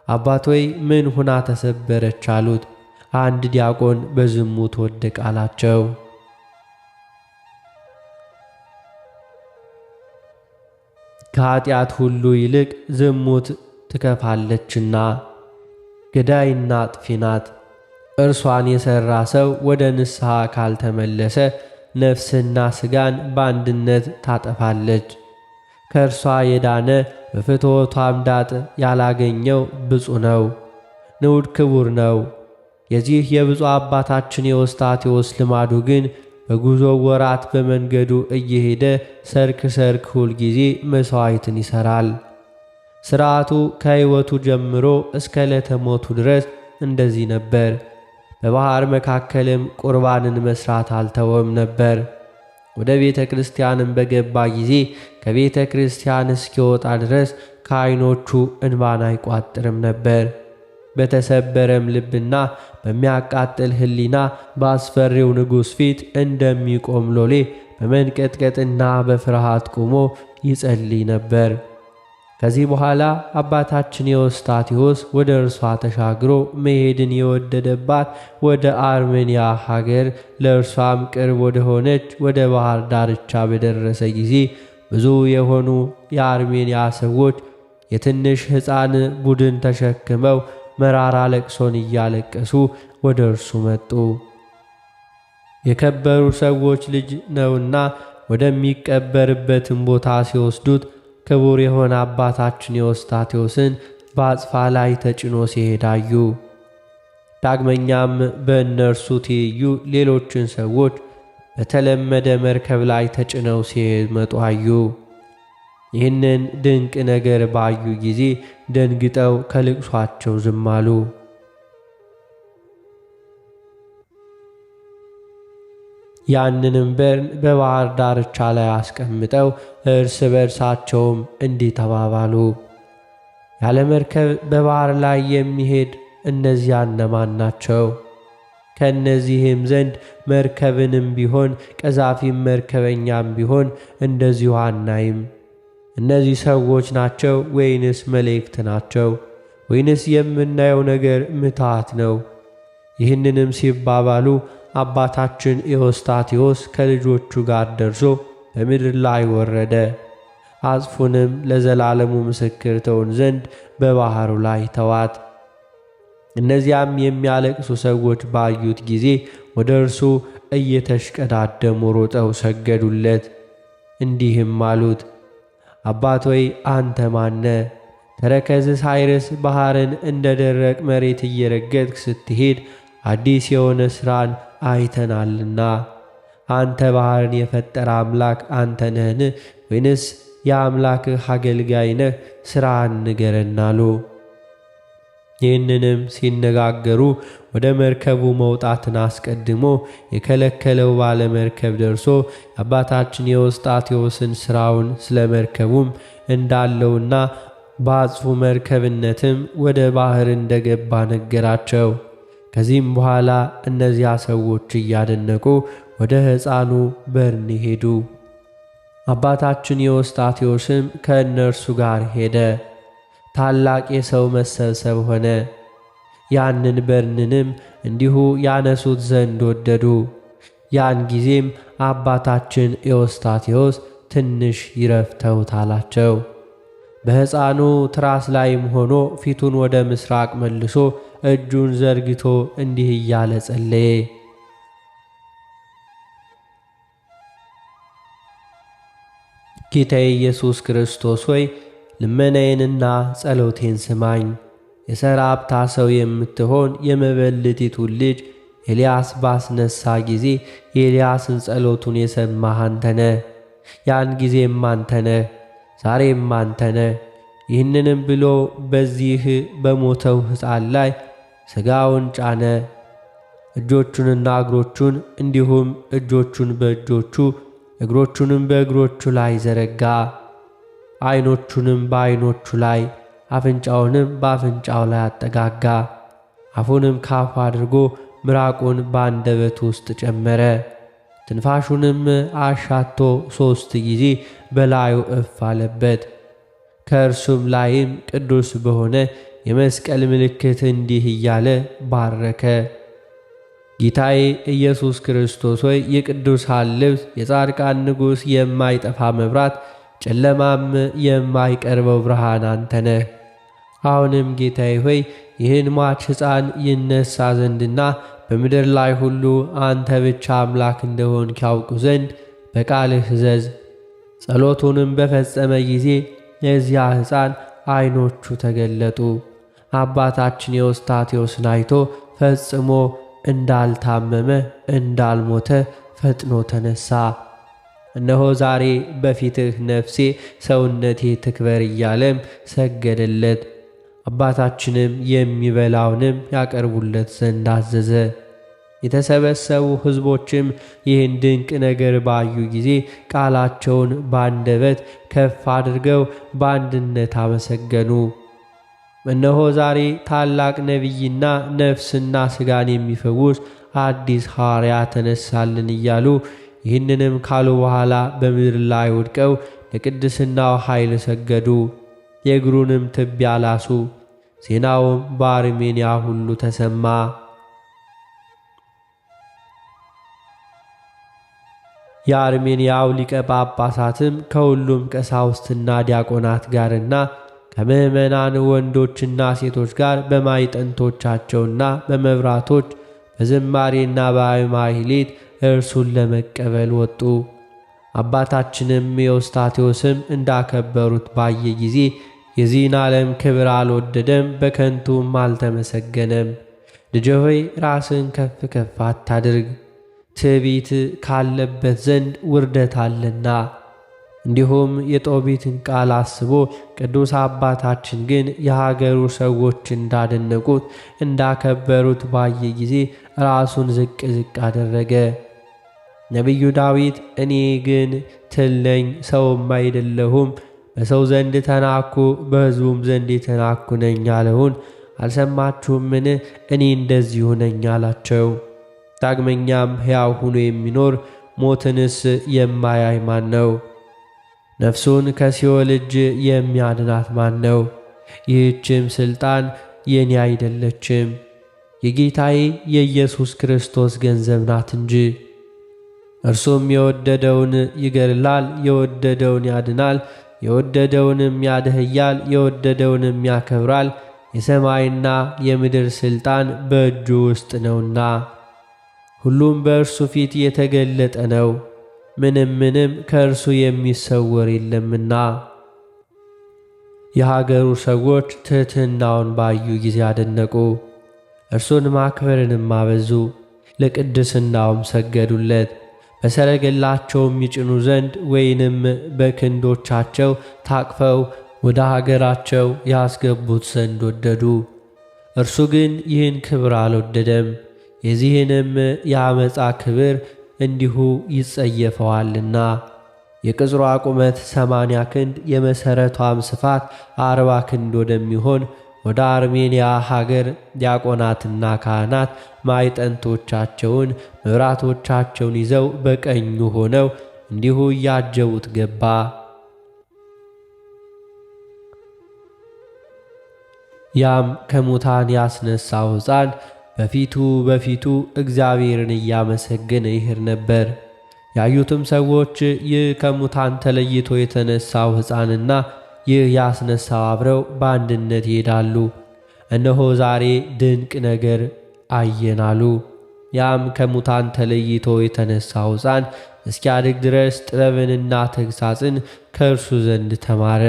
አባት ሆይ ምን ሁና ተሰበረች አሉት። አንድ ዲያቆን በዝሙት ወደቀ አላቸው። ከኃጢአት ሁሉ ይልቅ ዝሙት ትከፋለችና ገዳይና አጥፊ ናት። እርሷን የሠራ ሰው ወደ ንስሐ ካልተመለሰ ነፍስና ሥጋን በአንድነት ታጠፋለች። ከእርሷ የዳነ በፍትወቷም ዳጥ ያላገኘው ብፁዕ ነው፣ ንዑድ ክቡር ነው። የዚህ የብፁዕ አባታችን ኤዎስጣቴዎስ ልማዱ ግን በጉዞ ወራት በመንገዱ እየሄደ ሰርክ ሁል ጊዜ መሥዋዕትን ይሠራል። ሥርዓቱ ከሕይወቱ ጀምሮ እስከ ዕለተ ሞቱ ድረስ እንደዚህ ነበር። በባሕር መካከልም ቁርባንን መሥራት አልተወም ነበር። ወደ ቤተ ክርስቲያንም በገባ ጊዜ ከቤተ ክርስቲያን እስኪወጣ ድረስ ከዐይኖቹ እንባን አይቋጥርም ነበር። በተሰበረም ልብና በሚያቃጥል ሕሊና በአስፈሪው ንጉሥ ፊት እንደሚቆም ሎሌ በመንቀጥቀጥና በፍርሃት ቆሞ ይጸልይ ነበር። ከዚህ በኋላ አባታችን ኤዎስጣቴዎስ ወደ እርሷ ተሻግሮ መሄድን የወደደባት ወደ አርሜንያ ሀገር ለእርሷም ቅርብ ወደ ሆነች ወደ ባሕር ዳርቻ በደረሰ ጊዜ ብዙ የሆኑ የአርሜንያ ሰዎች የትንሽ ሕፃን ቡድን ተሸክመው መራራ ለቅሶን እያለቀሱ ወደ እርሱ መጡ። የከበሩ ሰዎች ልጅ ነውና ወደሚቀበርበትም ቦታ ሲወስዱት ክቡር የሆነ አባታችን ኤዎስጣቴዎስን በአጽፋ ላይ ተጭኖ ሲሄድ አዩ። ዳግመኛም በእነርሱ ትይዩ ሌሎችን ሰዎች በተለመደ መርከብ ላይ ተጭነው ሲመጡ አዩ። ይህንን ድንቅ ነገር ባዩ ጊዜ ደንግጠው ከልቅሷቸው ዝም አሉ። ያንንም በርን በባሕር ዳርቻ ላይ አስቀምጠው እርስ በርሳቸውም እንዲህ ተባባሉ፣ ያለ መርከብ በባሕር ላይ የሚሄድ እነዚያ እነማን ናቸው? ከእነዚህም ዘንድ መርከብንም ቢሆን ቀዛፊም መርከበኛም ቢሆን እንደዚሁ አናይም። እነዚህ ሰዎች ናቸው ወይንስ መላእክት ናቸው? ወይንስ የምናየው ነገር ምትሃት ነው? ይህንንም ሲባባሉ አባታችን ኤዎስጣቴዎስ ከልጆቹ ጋር ደርሶ በምድር ላይ ወረደ። አጽፉንም ለዘላለሙ ምስክር ተሆን ዘንድ በባሕሩ ላይ ተዋት። እነዚያም የሚያለቅሱ ሰዎች ባዩት ጊዜ ወደ እርሱ እየተሽቀዳደሙ ሮጠው ሰገዱለት። እንዲህም አሉት፣ አባት ሆይ አንተ ማነ? ተረከዝ ሳይርስ ባሕርን እንደ ደረቅ መሬት እየረገጥክ ስትሄድ አዲስ የሆነ ሥራን አይተናልና። አንተ ባሕርን የፈጠረ አምላክ አንተ ነህን? ወይንስ የአምላክህ አገልጋይ ነህ? ሥራን ንገረን አሉ። ይህንንም ሲነጋገሩ ወደ መርከቡ መውጣትን አስቀድሞ የከለከለው ባለ መርከብ ደርሶ የአባታችን የውስጣቴዎስን ሥራውን ስለ መርከቡም እንዳለውና በአጽፉ መርከብነትም ወደ ባሕር እንደገባ ነገራቸው። ከዚህም በኋላ እነዚያ ሰዎች እያደነቁ ወደ ሕፃኑ በርኒ ሄዱ። አባታችን የውስጣቴዎስም ከእነርሱ ጋር ሄደ። ታላቅ የሰው መሰብሰብ ሆነ። ያንን በርንንም እንዲሁ ያነሱት ዘንድ ወደዱ። ያን ጊዜም አባታችን ኤዎስጣቴዎስ ትንሽ ይረፍተውት አላቸው። በሕፃኑ ትራስ ላይም ሆኖ ፊቱን ወደ ምስራቅ መልሶ እጁን ዘርግቶ እንዲህ እያለ ጸለየ። ጌታዬ ኢየሱስ ክርስቶስ ሆይ ልመናዬንና ጸሎቴን ስማኝ። የሰራፕታ ሰው የምትሆን የመበለቲቱን ልጅ ኤልያስ ባስነሳ ጊዜ የኤልያስን ጸሎቱን የሰማህ አንተ ነህ። ያን ጊዜም አንተ ነህ፣ ዛሬም አንተ ነህ። ይህንንም ብሎ በዚህ በሞተው ሕፃን ላይ ሥጋውን ጫነ። እጆቹንና እግሮቹን እንዲሁም እጆቹን በእጆቹ እግሮቹንም በእግሮቹ ላይ ዘረጋ። ዓይኖቹንም በዓይኖቹ ላይ አፍንጫውንም በአፍንጫው ላይ አጠጋጋ። አፉንም ካፉ አድርጎ ምራቁን በአንደበቱ ውስጥ ጨመረ። ትንፋሹንም አሻቶ 3 ጊዜ በላዩ እፍ አለበት። ከእርሱም ላይም ቅዱስ በሆነ የመስቀል ምልክት እንዲህ እያለ ባረከ። ጌታዬ ኢየሱስ ክርስቶስ ሆይ የቅዱሳን ልብስ፣ የጻድቃን ንጉሥ፣ የማይጠፋ መብራት፣ ጨለማም የማይቀርበው ብርሃን አንተ ነህ። አሁንም ጌታዬ ሆይ ይህን ሟች ሕፃን ይነሣ ዘንድና በምድር ላይ ሁሉ አንተ ብቻ አምላክ እንደሆንክ ያውቁ ዘንድ በቃልህ እዘዝ። ጸሎቱንም በፈጸመ ጊዜ የዚያ ሕፃን ዓይኖቹ ተገለጡ። አባታችን የውስጣቴዎስን አይቶ ፈጽሞ እንዳልታመመ እንዳልሞተ ፈጥኖ ተነሣ። እነሆ ዛሬ በፊትህ ነፍሴ ሰውነቴ ትክበር እያለም ሰገደለት። አባታችንም የሚበላውንም ያቀርቡለት ዘንድ አዘዘ። የተሰበሰቡ ሕዝቦችም ይህን ድንቅ ነገር ባዩ ጊዜ ቃላቸውን በአንደበት ከፍ አድርገው በአንድነት አመሰገኑ። እነሆ ዛሬ ታላቅ ነቢይና ነፍስና ሥጋን የሚፈውስ አዲስ ሐዋርያ ተነሳልን እያሉ ይህንንም ካሉ በኋላ በምድር ላይ ወድቀው ለቅድስናው ኃይል ሰገዱ። የእግሩንም ትቢያ ላሱ። ዜናውም በአርሜንያ ሁሉ ተሰማ። የአርሜንያው ሊቀ ጳጳሳትም ከሁሉም ቀሳውስትና ዲያቆናት ጋርና ከምዕመናን ወንዶችና ሴቶች ጋር በማዕጠንቶቻቸውና በመብራቶች በዝማሬና በማኅሌት እርሱን ለመቀበል ወጡ። አባታችንም ኤዎስጣቴዎስም እንዳከበሩት ባየ ጊዜ የዚህን ዓለም ክብር አልወደደም፣ በከንቱም አልተመሰገነም። ልጄ ሆይ ራስን ከፍ ከፍ አታድርግ፣ ትዕቢት ካለበት ዘንድ ውርደት አለና። እንዲሁም የጦቢትን ቃል አስቦ ቅዱስ አባታችን ግን የሀገሩ ሰዎች እንዳደነቁት እንዳከበሩት ባየ ጊዜ ራሱን ዝቅ ዝቅ አደረገ። ነቢዩ ዳዊት እኔ ግን ትል ነኝ፣ ሰውም አይደለሁም፣ በሰው ዘንድ ተናኩ፣ በሕዝቡም ዘንድ የተናኩ ነኝ ያለውን አልሰማችሁምን? እኔ እንደዚሁ ነኝ አላቸው። ዳግመኛም ሕያው ሆኖ የሚኖር ሞትንስ የማያይ ማን ነው? ነፍሱን ከሲኦል እጅ የሚያድናት ማን ነው? ይህችም ሥልጣን የኔ አይደለችም፣ የጌታዬ የኢየሱስ ክርስቶስ ገንዘብ ናት እንጂ። እርሱም የወደደውን ይገድላል፣ የወደደውን ያድናል፣ የወደደውንም ያደህያል፣ የወደደውንም ያከብራል። የሰማይና የምድር ሥልጣን በእጁ ውስጥ ነውና ሁሉም በእርሱ ፊት የተገለጠ ነው፣ ምንም ከእርሱ የሚሰወር የለምና። የሀገሩ ሰዎች ትሕትናውን ባዩ ጊዜ አደነቁ፣ እርሱን ማክበርንም አበዙ፣ ለቅድስናውም ሰገዱለት። በሰረገላቸውም ይጭኑ ዘንድ ወይንም በክንዶቻቸው ታቅፈው ወደ ሀገራቸው ያስገቡት ዘንድ ወደዱ። እርሱ ግን ይህን ክብር አልወደደም። የዚህንም የአመፃ ክብር እንዲሁ ይጸየፈዋልና። የቅጽሯ ቁመት 80 ክንድ የመሠረቷም ስፋት 40 ክንድ ወደሚሆን ወደ አርሜንያ ሀገር ዲያቆናትና ካህናት ማዕጠንቶቻቸውን መብራቶቻቸውን ይዘው በቀኙ ሆነው እንዲሁ እያጀቡት ገባ። ያም ከሙታን ያስነሳው ሕፃን በፊቱ እግዚአብሔርን እያመሰገነ ይሄድ ነበር። ያዩትም ሰዎች ይህ ከሙታን ተለይቶ የተነሳው ሕፃንና ይህ ያስነሳው አብረው በአንድነት ይሄዳሉ፣ እነሆ ዛሬ ድንቅ ነገር አየናሉ። ያም ከሙታን ተለይቶ የተነሳው ሕፃን እስኪያድግ ድረስ ጥበብንና ተግሣጽን ከእርሱ ዘንድ ተማረ።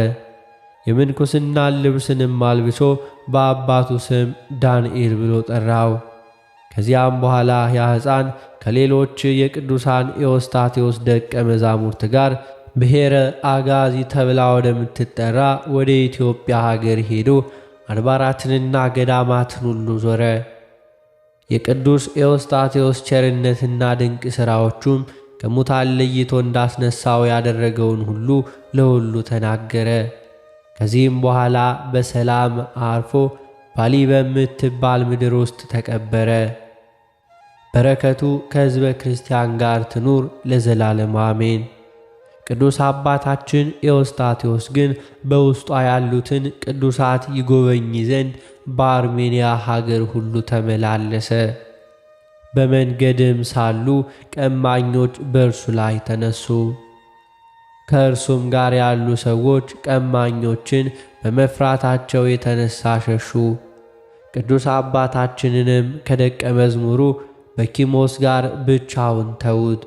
የምንኩስናን ልብስንም አልብሶ በአባቱ ስም ዳንኤል ብሎ ጠራው። ከዚያም በኋላ ያ ሕፃን ከሌሎች የቅዱሳን ኤዎስጣቴዎስ ደቀ መዛሙርት ጋር ብሔረ አጋዚ ተብላ ወደምትጠራ ወደ ኢትዮጵያ ሀገር ሄዶ አድባራትንና ገዳማትን ሁሉ ዞረ። የቅዱስ ኤዎስጣቴዎስ ቸርነትና ድንቅ ሥራዎቹም ከሙታን ለይቶ እንዳስነሳው ያደረገውን ሁሉ ለሁሉ ተናገረ። ከዚህም በኋላ በሰላም አርፎ ባሊ በምትባል ምድር ውስጥ ተቀበረ። በረከቱ ከሕዝበ ክርስቲያን ጋር ትኑር ለዘላለም አሜን። ቅዱስ አባታችን ኤዎስጣቴዎስ ግን በውስጧ ያሉትን ቅዱሳት ይጎበኝ ዘንድ በአርሜንያ ሀገር ሁሉ ተመላለሰ። በመንገድም ሳሉ ቀማኞች በእርሱ ላይ ተነሱ። ከእርሱም ጋር ያሉ ሰዎች ቀማኞችን በመፍራታቸው የተነሳ ሸሹ። ቅዱስ አባታችንንም ከደቀ መዝሙሩ በኪሞስ ጋር ብቻውን ተዉት።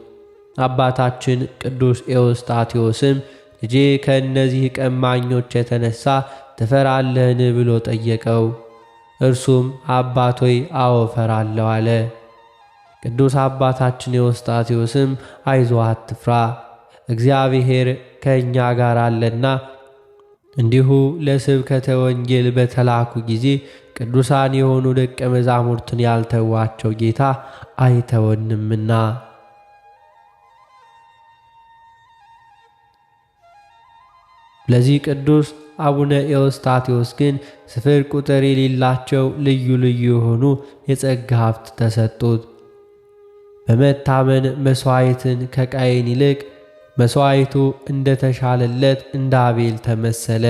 አባታችን ቅዱስ ኤዎስጣቴዎስም ልጄ ከእነዚህ ቀማኞች የተነሳ ትፈራለህን ብሎ ጠየቀው። እርሱም አባት ሆይ አዎ እፈራለሁ አለ። ቅዱስ አባታችን ኤዎስጣቴዎስም አይዞህ አትፍራ፣ እግዚአብሔር ከእኛ ጋር አለና እንዲሁ ለስብከተ ወንጌል በተላኩ ጊዜ ቅዱሳን የሆኑ ደቀ መዛሙርትን ያልተዋቸው ጌታ አይተወንምና። ለዚህ ቅዱስ አቡነ ኤዎስጣቴዎስ ግን ስፍር ቁጥር የሌላቸው ልዩ ልዩ የሆኑ የጸጋ ሀብት ተሰጡት። በመታመን መሥዋዕትን ከቃየን ይልቅ መሥዋዕቱ እንደ ተሻለለት እንደ አቤል ተመሰለ።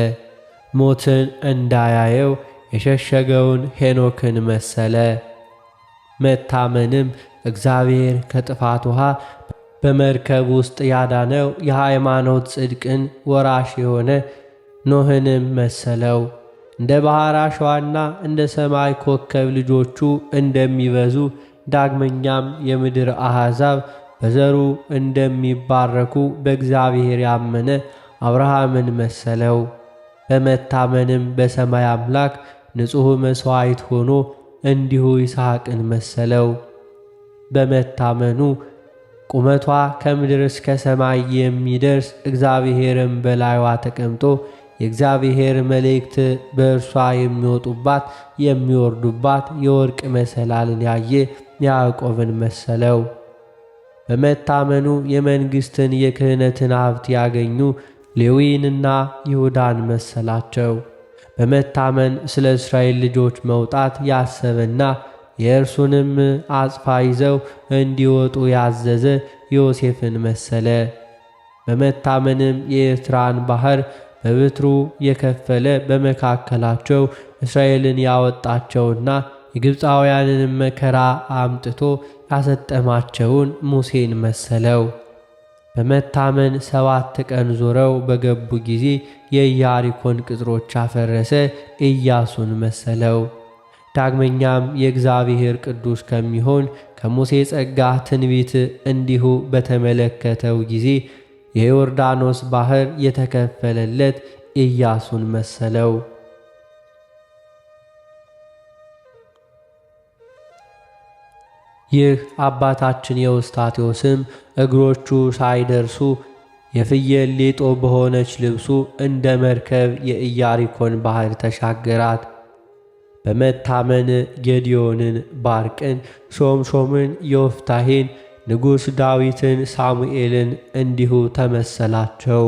ሞትን እንዳያየው የሸሸገውን ሄኖክን መሰለ። መታመንም እግዚአብሔር ከጥፋት ውሃ በመርከብ ውስጥ ያዳነው የሃይማኖት ጽድቅን ወራሽ የሆነ ኖህንም መሰለው። እንደ ባሕር አሸዋና እንደ ሰማይ ኮከብ ልጆቹ እንደሚበዙ ዳግመኛም የምድር አሕዛብ በዘሩ እንደሚባረኩ በእግዚአብሔር ያመነ አብርሃምን መሰለው። በመታመንም በሰማይ አምላክ ንጹሕ መሥዋዕት ሆኖ እንዲሁ ይስሐቅን መሰለው። በመታመኑ ቁመቷ ከምድር እስከ ሰማይ የሚደርስ እግዚአብሔርም በላይዋ ተቀምጦ የእግዚአብሔር መላእክት በእርሷ የሚወጡባት የሚወርዱባት የወርቅ መሰላልን ያየ ያዕቆብን መሰለው። በመታመኑ የመንግሥትን የክህነትን ሀብት ያገኙ ሌዊንና ይሁዳን መሰላቸው። በመታመን ስለ እስራኤል ልጆች መውጣት ያሰበና የእርሱንም አጽፋ ይዘው እንዲወጡ ያዘዘ ዮሴፍን መሰለ። በመታመንም የኤርትራን ባሕር በብትሩ የከፈለ በመካከላቸው እስራኤልን ያወጣቸውና የግብፃውያንንም መከራ አምጥቶ ያሰጠማቸውን ሙሴን መሰለው። በመታመን 7 ቀን ዞረው በገቡ ጊዜ የኢያሪኮን ቅጥሮች አፈረሰ ኢያሱን መሰለው። ዳግመኛም የእግዚአብሔር ቅዱስ ከሚሆን ከሙሴ ጸጋ ትንቢት እንዲሁ በተመለከተው ጊዜ የዮርዳኖስ ባሕር የተከፈለለት ኢያሱን መሰለው። ይህ አባታችን ኤዎስጣቴዎስም እግሮቹ ሳይደርሱ የፍየል ሌጦ በሆነች ልብሱ እንደ መርከብ የኢያሪኮን ባሕር ተሻገራት። በመታመን ጌዲዮንን፣ ባርቅን፣ ሶምሶምን፣ ዮፍታሔን፣ ንጉሥ ዳዊትን፣ ሳሙኤልን እንዲሁ ተመሰላቸው።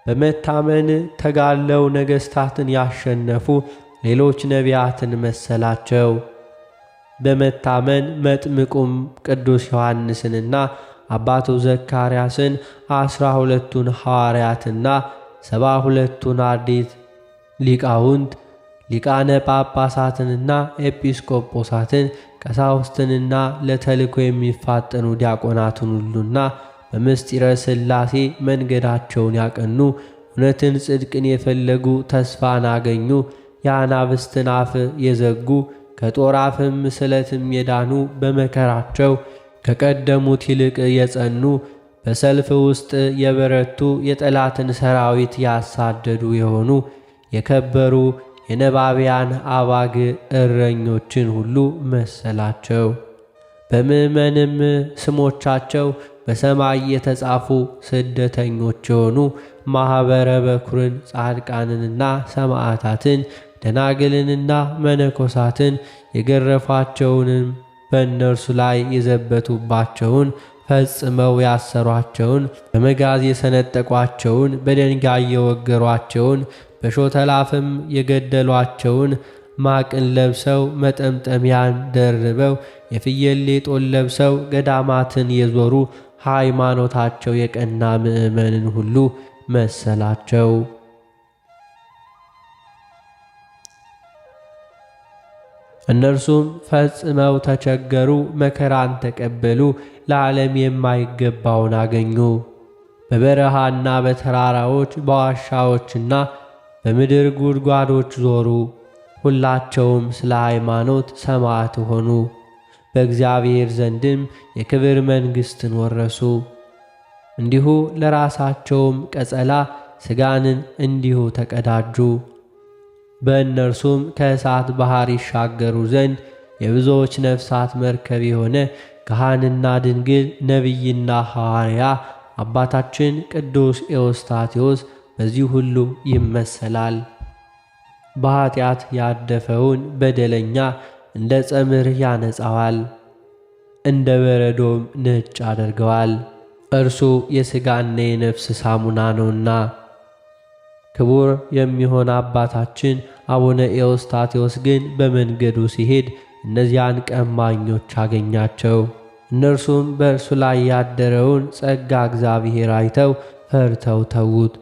በመታመን ተጋድለው ነገሥታትን ያሸነፉ ሌሎች ነቢያትን መሰላቸው። በመታመን መጥምቁም ቅዱስ ዮሐንስንና አባቱ ዘካርያስን 12ቱን ሐዋርያትና 72ቱን አርድእት ሊቃውንት ሊቃነ ጳጳሳትንና ኤጲስቆጶሳትን ቀሳውስትንና ለተልእኮ የሚፋጠኑ ዲያቆናትን ሁሉና በምስጢረ ሥላሴ መንገዳቸውን ያቀኑ እውነትን ጽድቅን የፈለጉ ተስፋን አገኙ የአናብስትን አፍ የዘጉ ከጦር አፍም ስለትም የዳኑ በመከራቸው ከቀደሙት ይልቅ የጸኑ በሰልፍ ውስጥ የበረቱ የጠላትን ሰራዊት ያሳደዱ የሆኑ የከበሩ የነባቢያን አባግ እረኞችን ሁሉ መሰላቸው። በምእመንም ስሞቻቸው በሰማይ የተጻፉ ስደተኞች የሆኑ ማኅበረ በኩርን ጻድቃንንና ሰማዕታትን ደናግልንና መነኮሳትን የገረፏቸውንም በእነርሱ ላይ የዘበቱባቸውን ፈጽመው ያሰሯቸውን በመጋዝ የሰነጠቋቸውን በደንጋይ የወገሯቸውን በሾተላፍም የገደሏቸውን ማቅን ለብሰው መጠምጠሚያን ደርበው የፍየል ሌጦን ለብሰው ገዳማትን የዞሩ ሃይማኖታቸው የቀና ምእመንን ሁሉ መሰላቸው። እነርሱም ፈጽመው ተቸገሩ፣ መከራን ተቀበሉ፣ ለዓለም የማይገባውን አገኙ። በበረሃና በተራራዎች በዋሻዎችና በምድር ጉድጓዶች ዞሩ። ሁላቸውም ስለ ሃይማኖት ሰማዕት ሆኑ። በእግዚአብሔር ዘንድም የክብር መንግሥትን ወረሱ። እንዲሁ ለራሳቸውም ቀጸላ ሥጋንን እንዲሁ ተቀዳጁ። በእነርሱም ከእሳት ባሕር ይሻገሩ ዘንድ የብዙዎች ነፍሳት መርከብ የሆነ ካህንና ድንግል ነቢይና ሐዋርያ አባታችን ቅዱስ ኤዎስጣቴዎስ በዚህ ሁሉ ይመሰላል። በኀጢአት ያደፈውን በደለኛ እንደ ጸምር ያነጻዋል፣ እንደ በረዶም ነጭ አደርገዋል። እርሱ የሥጋና የነፍስ ሳሙና ነውና። ክቡር የሚሆን አባታችን አቡነ ኤዎስጣቴዎስ ግን በመንገዱ ሲሄድ እነዚያን ቀማኞች አገኛቸው። እነርሱም በእርሱ ላይ ያደረውን ጸጋ እግዚአብሔር አይተው ፈርተው ተዉት፣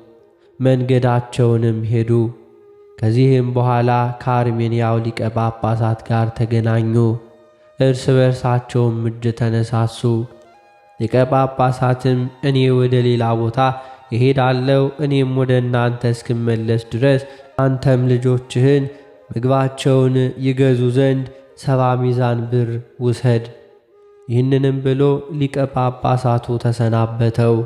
መንገዳቸውንም ሄዱ። ከዚህም በኋላ ከአርሜንያው ሊቀ ጳጳሳት ጋር ተገናኙ። እርስ በርሳቸውም እጅ ተነሳሱ። ሊቀ ጳጳሳትም እኔ ወደ ሌላ ቦታ እሄዳለሁ፣ እኔም ወደ እናንተ እስክመለስ ድረስ አንተም ልጆችህን ምግባቸውን ይገዙ ዘንድ 70 ሚዛን ብር ውሰድ። ይህንንም ብሎ ሊቀ ጳጳሳቱ ተሰናበተው።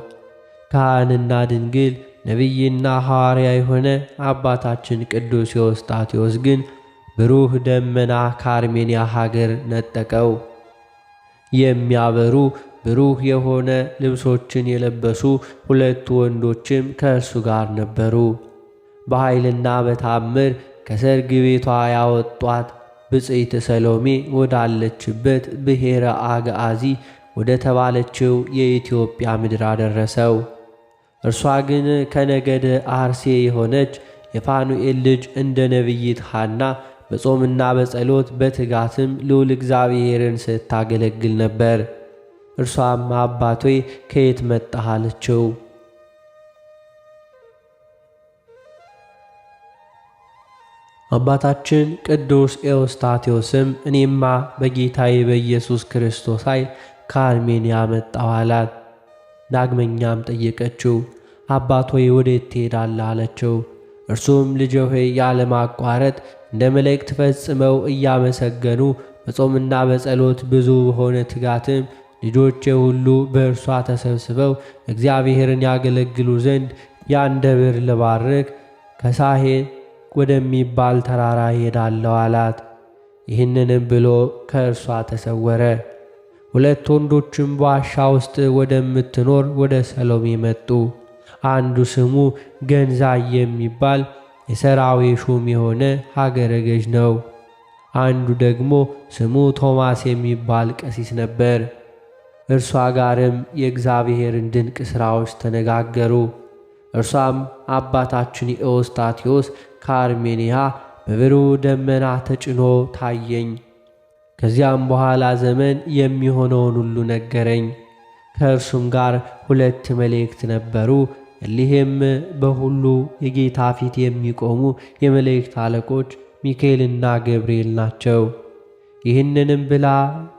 ካህንና ድንግል ነቢይና ሐዋርያ የሆነ አባታችን ቅዱስ ኤዎስጣቴዎስ ግን ብሩህ ደመና ከአርሜንያ ሀገር ነጠቀው። የሚያበሩ ብሩህ የሆነ ልብሶችን የለበሱ 2 ወንዶችም ከእርሱ ጋር ነበሩ። በኃይልና በታምር ከሰርግ ቤቷ ያወጧት ብፅዕት ሰሎሜ ወዳለችበት ብሔረ አግዓዚ ወደ ተባለችው የኢትዮጵያ ምድር አደረሰው። እርሷ ግን ከነገደ አርሴ የሆነች የፋኑኤል ልጅ እንደ ነቢይት ሐና በጾምና በጸሎት በትጋትም ልዑል እግዚአብሔርን ስታገለግል ነበር። እርሷም አባቴ ከየት መጣህ አለችው። አባታችን ቅዱስ ኤዎስጣቴዎስም እኔማ በጌታዬ በኢየሱስ ክርስቶስ ኃይል ከአርሜንያ መጣሁ አላት። ዳግመኛም ጠየቀችው፣ አባት ሆይ ወዴት ትሄዳለህ አለችው። እርሱም ልጄ ሆይ ያለማቋረጥ እንደ መላእክት ፈጽመው እያመሰገኑ በጾምና በጸሎት ብዙ በሆነ ትጋትም ልጆቼ ሁሉ በእርሷ ተሰብስበው እግዚአብሔርን ያገለግሉ ዘንድ ያን ደብር ልባርክ ከሳሄን ወደሚባል ተራራ ይሄዳለሁ አላት። ይህንንም ብሎ ከእርሷ ተሰወረ። 2 ወንዶችም በዋሻ ውስጥ ወደምትኖር ወደ ሰሎሜ መጡ። አንዱ ስሙ ገንዛይ የሚባል የሰራዊ ሹም የሆነ ሀገረ ገዥ ነው። አንዱ ደግሞ ስሙ ቶማስ የሚባል ቀሲስ ነበር። እርሷ ጋርም የእግዚአብሔርን ድንቅ ሥራዎች ተነጋገሩ። እርሷም አባታችን ኤዎስጣቴዎስ ከአርሜንያ በብሩህ ደመና ተጭኖ ታየኝ። ከዚያም በኋላ ዘመን የሚሆነውን ሁሉ ነገረኝ። ከእርሱም ጋር 2 መላእክት ነበሩ። እሊህም በሁሉ የጌታ ፊት የሚቆሙ የመላእክት አለቆች ሚካኤልና ገብርኤል ናቸው። ይህንንም ብላ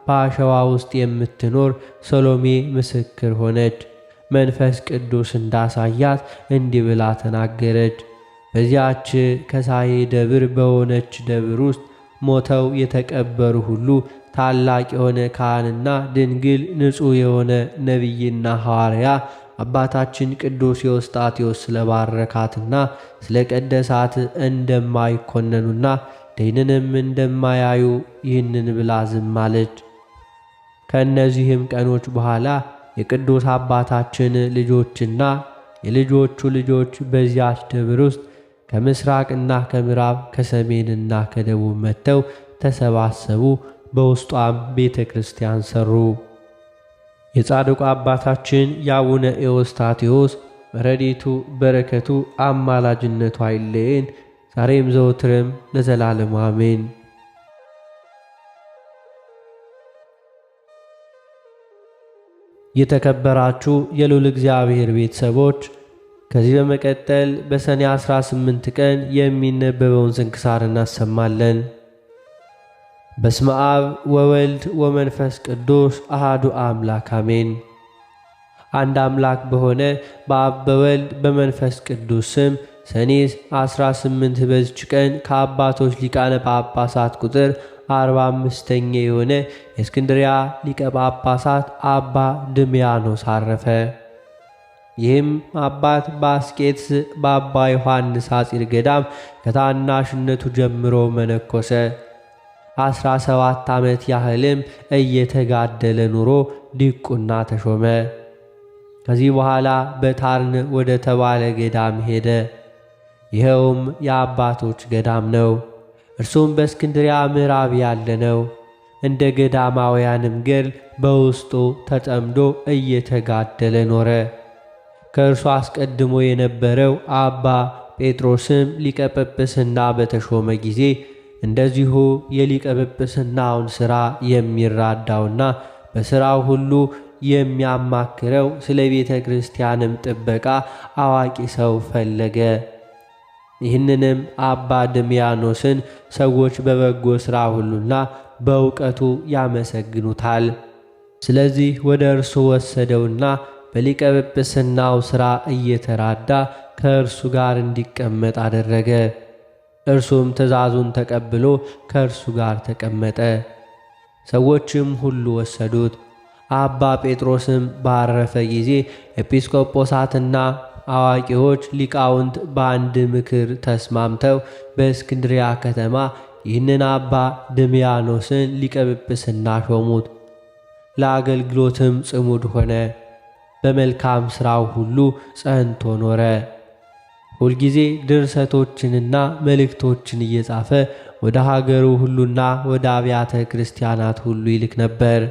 በአሸዋ ውስጥ የምትኖር ሰሎሜ ምስክር ሆነች። መንፈስ ቅዱስ እንዳሳያት እንዲህ ብላ ተናገረች። በዚያች ከሳሄ ደብር በሆነች ደብር ውስጥ ሞተው የተቀበሩ ሁሉ ታላቅ የሆነ ካህንና ድንግል ንጹሕ የሆነ ነቢይና ሐዋርያ አባታችን ቅዱስ ኤዎስጣቴዎስ ስለ ባረካትና ስለ ቀደሳት እንደማይኮነኑና ደይንንም እንደማያዩ ይህንን ብላ ዝም አለች። ከእነዚህም ቀኖች በኋላ የቅዱስ አባታችን ልጆችና የልጆቹ ልጆች በዚያች ደብር ውስጥ ከምስራቅና ከምዕራብ ከሰሜንና ከደቡብ መጥተው ተሰባሰቡ። በውስጧም ቤተ ክርስቲያን ሰሩ። የጻድቁ አባታችን የአቡነ ኤዎስጣቴዎስ ረድኤቱ በረከቱ አማላጅነቱ አይለየን፣ ዛሬም ዘወትርም ለዘላለሙ አሜን። የተከበራችሁ የልዑል እግዚአብሔር ቤተሰቦች ከዚህ በመቀጠል በሰኔ 18 ቀን የሚነበበውን ስንክሳር እናሰማለን። በስመ አብ ወወልድ ወመንፈስ ቅዱስ አሃዱ አምላክ አሜን። አንድ አምላክ በሆነ በአብ በወልድ በመንፈስ ቅዱስ ስም ሰኔ 18 በዚች ቀን ከአባቶች ሊቃነ ጳጳሳት ቁጥር 45ኛ የሆነ የእስክንድርያ ሊቀ ጳጳሳት አባ ድሚያኖስ አረፈ። ይህም አባት በአስቄጥስ በአባ ዮሐንስ ሐጺር ገዳም ከታናሽነቱ ጀምሮ መነኮሰ። 17 ዓመት ያህልም እየተጋደለ ኑሮ ዲቁና ተሾመ። ከዚህ በኋላ በታርን ወደ ተባለ ገዳም ሄደ። ይኸውም የአባቶች ገዳም ነው። እርሱም በእስክንድርያ ምዕራብ ያለ ነው። እንደ ገዳማውያንም ገድል በውስጡ ተጠምዶ እየተጋደለ ኖረ። ከእርሱ አስቀድሞ የነበረው አባ ጴጥሮስም ሊቀ ጵጵስና በተሾመ ጊዜ እንደዚሁ የሊቀ ጵጵስናውን ሥራ የሚራዳውና በሥራው ሁሉ የሚያማክረው ስለ ቤተ ክርስቲያንም ጥበቃ አዋቂ ሰው ፈለገ። ይህንንም አባ ድሚያኖስን ሰዎች በበጎ ሥራ ሁሉና በእውቀቱ ያመሰግኑታል። ስለዚህ ወደ እርሱ ወሰደውና በሊቀ ጵጵስናው ሥራ እየተራዳ ከእርሱ ጋር እንዲቀመጥ አደረገ። እርሱም ትእዛዙን ተቀብሎ ከእርሱ ጋር ተቀመጠ። ሰዎችም ሁሉ ወሰዱት። አባ ጴጥሮስም ባረፈ ጊዜ ኤጲስቆጶሳትና አዋቂዎች ሊቃውንት በአንድ ምክር ተስማምተው በእስክንድርያ ከተማ ይህንን አባ ድሚያኖስን ሊቀ ጵጵስና ሾሙት። ለአገልግሎትም ጽሙድ ሆነ። በመልካም ሥራው ሁሉ ጸንቶ ኖረ። ሁልጊዜ ድርሰቶችንና መልእክቶችን እየጻፈ ወደ ሀገሩ ሁሉና ወደ አብያተ ክርስቲያናት ሁሉ ይልክ ነበር።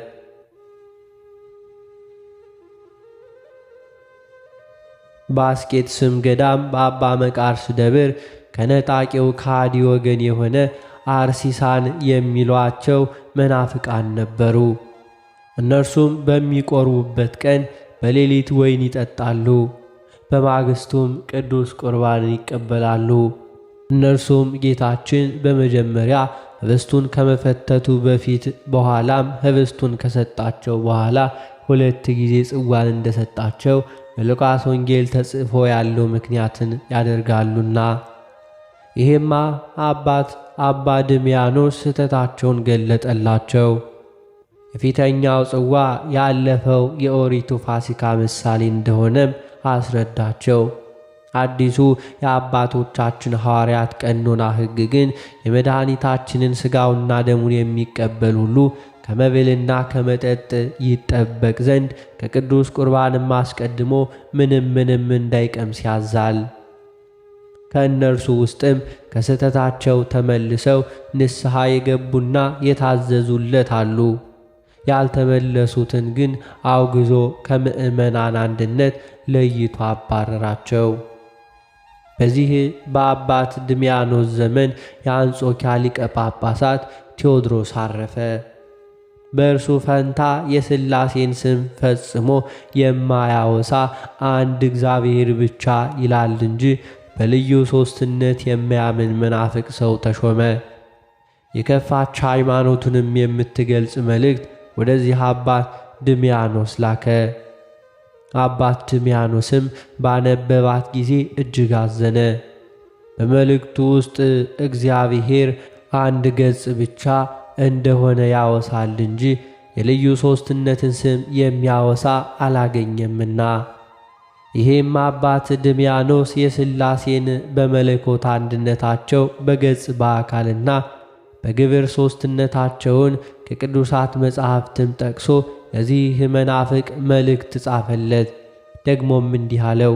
በአስቄጥስም ገዳም በአባ መቃርስ ደብር ከነጣቂው ከሃዲ ወገን የሆነ አርሲሳን የሚሏቸው መናፍቃን ነበሩ። እነርሱም በሚቆርቡበት ቀን በሌሊት ወይን ይጠጣሉ፣ በማግስቱም ቅዱስ ቁርባንን ይቀበላሉ። እነርሱም ጌታችን በመጀመሪያ ኅብስቱን ከመፈተቱ በፊት በኋላም ኅብስቱን ከሰጣቸው በኋላ 2 ጊዜ ጽዋን እንደሰጣቸው በሉቃስ ወንጌል ተጽፎ ያለው ምክንያትን ያደርጋሉና። ይሄማ አባት አባ ድሚያኖስ ስህተታቸውን ገለጠላቸው። የፊተኛው ጽዋ ያለፈው የኦሪቱ ፋሲካ ምሳሌ እንደሆነም አስረዳቸው። አዲሱ የአባቶቻችን ሐዋርያት ቀኖና ሕግ ግን የመድኃኒታችንን ሥጋውና ደሙን የሚቀበል ሁሉ ከመብልና ከመጠጥ ይጠበቅ ዘንድ ከቅዱስ ቁርባንም አስቀድሞ ምንም እንዳይቀምስ ያዛል። ከእነርሱ ውስጥም ከስህተታቸው ተመልሰው ንስሐ የገቡና የታዘዙለት አሉ። ያልተመለሱትን ግን አውግዞ ከምዕመናን አንድነት ለይቶ አባረራቸው። በዚህ በአባት ድሚያኖስ ዘመን የአንጾኪያ ሊቀ ጳጳሳት ቴዎድሮስ አረፈ። በእርሱ ፈንታ የሥላሴን ስም ፈጽሞ የማያወሳ አንድ እግዚአብሔር ብቻ ይላል እንጂ በልዩ ሦስትነት የሚያምን መናፍቅ ሰው ተሾመ። የከፋች ሃይማኖቱንም የምትገልጽ መልእክት ወደዚህ አባት ድሚያኖስ ላከ። አባት ድሚያኖስም ባነበባት ጊዜ እጅግ አዘነ። በመልእክቱ ውስጥ እግዚአብሔር አንድ ገጽ ብቻ እንደሆነ ያወሳል እንጂ የልዩ ሦስትነትን ስም የሚያወሳ አላገኘምና። ይሄም አባት ድሚያኖስ የሥላሴን በመለኮት አንድነታቸው በገጽ በአካልና በግብር ሦስትነታቸውን ከቅዱሳት መጻሕፍትም ጠቅሶ ለዚህ መናፍቅ መልእክት ጻፈለት። ደግሞም እንዲህ አለው።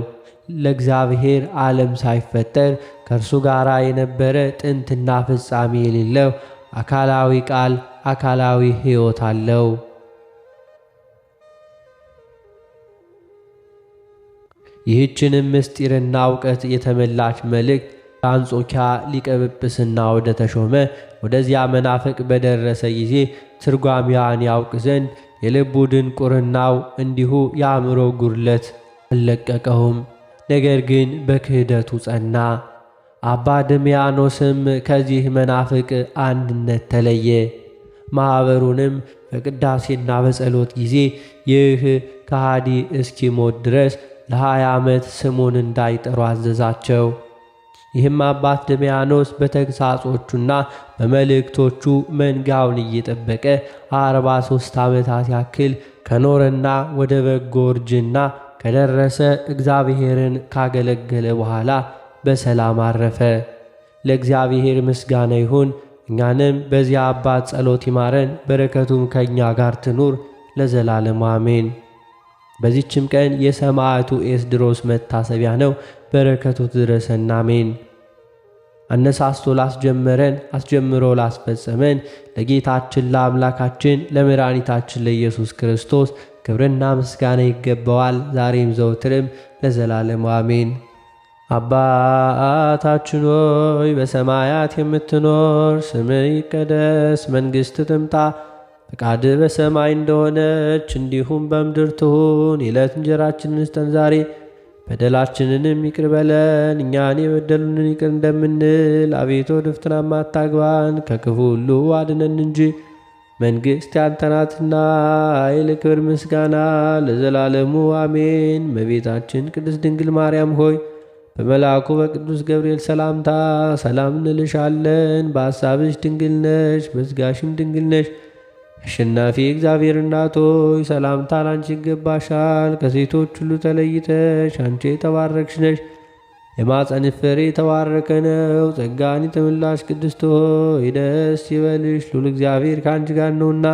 ለእግዚአብሔር ዓለም ሳይፈጠር ከእርሱ ጋር የነበረ ጥንትና ፍጻሜ የሌለው አካላዊ ቃል አካላዊ ሕይወት አለው። ይህችንም ምስጢርና እውቀት የተመላች መልእክት ከአንጾኪያ ሊቀ ጵጵስና ወደ ተሾመ ወደዚያ መናፍቅ በደረሰ ጊዜ ትርጓሚዋን ያውቅ ዘንድ የልቡ ድንቁርናው እንዲሁ የአእምሮ ጉድለት አልለቀቀውም። ነገር ግን በክህደቱ ጸና። አባ ድሚያኖስም ከዚህ መናፍቅ አንድነት ተለየ። ማኅበሩንም በቅዳሴና በጸሎት ጊዜ ይህ ከሃዲ እስኪሞት ድረስ ለ20 ዓመት ስሙን እንዳይጠሩ አዘዛቸው። ይህም አባት ድሚያኖስ በተግሳጾቹና በመልእክቶቹ መንጋውን እየጠበቀ 43 ዓመታት ያክል ከኖረና ወደ በጎ እርጅና ከደረሰ እግዚአብሔርን ካገለገለ በኋላ በሰላም አረፈ። ለእግዚአብሔር ምስጋና ይሁን። እኛንም በዚያ አባት ጸሎት ይማረን፣ በረከቱም ከእኛ ጋር ትኑር ለዘላለም አሜን። በዚችም ቀን የሰማዕቱ ኤስድሮስ መታሰቢያ ነው። በረከቱ ትድረሰን አሜን። አነሳስቶ ላስጀመረን አስጀምሮ ላስፈጸመን ለጌታችን ለአምላካችን ለመድኃኒታችን ለኢየሱስ ክርስቶስ ክብርና ምስጋና ይገባዋል፣ ዛሬም ዘውትርም ለዘላለም አሜን። አባታችን ሆይ በሰማያት የምትኖር፣ ስምህ ይቀደስ፣ መንግሥትህ ትምጣ፣ ፈቃድህ በሰማይ እንደሆነች እንዲሁም በምድር ትሁን። የዕለት እንጀራችንን ስጠን ዛሬ፣ በደላችንንም ይቅር በለን እኛን የበደሉንን ይቅር እንደምንል። አቤቱ ወደ ፈተና አታግባን፣ ከክፉ ሁሉ አድነን እንጂ መንግሥት ያንተ ናትና፣ ኃይል፣ ክብር፣ ምስጋና ለዘላለሙ አሜን። እመቤታችን ቅድስት ድንግል ማርያም ሆይ በመልአኩ በቅዱስ ገብርኤል ሰላምታ ሰላም እንልሻለን። በሐሳብሽ ድንግል ነሽ፣ በሥጋሽም ድንግል ነሽ። አሸናፊ እግዚአብሔር እናት ሆይ ሰላምታ ላንቺ ይገባሻል። ከሴቶች ሁሉ ተለይተሽ አንቺ የተባረክሽ ነሽ፣ የማኅፀንሽ ፍሬ የተባረከ ነው። ጸጋን የተመላሽ ቅድስት ሆይ ደስ ይበልሽ፣ ሉል እግዚአብሔር ከአንቺ ጋር ነውና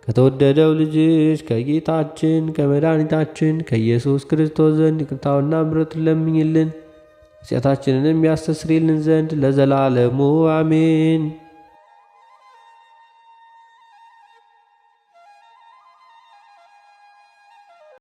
ከተወደደው ልጅሽ ከጌታችን ከመድኃኒታችን ከኢየሱስ ክርስቶስ ዘንድ ይቅርታውና ምሕረቱን ለምኝልን ኃጢአታችንንም ያስተሰርይልን ዘንድ ለዘላለሙ አሜን።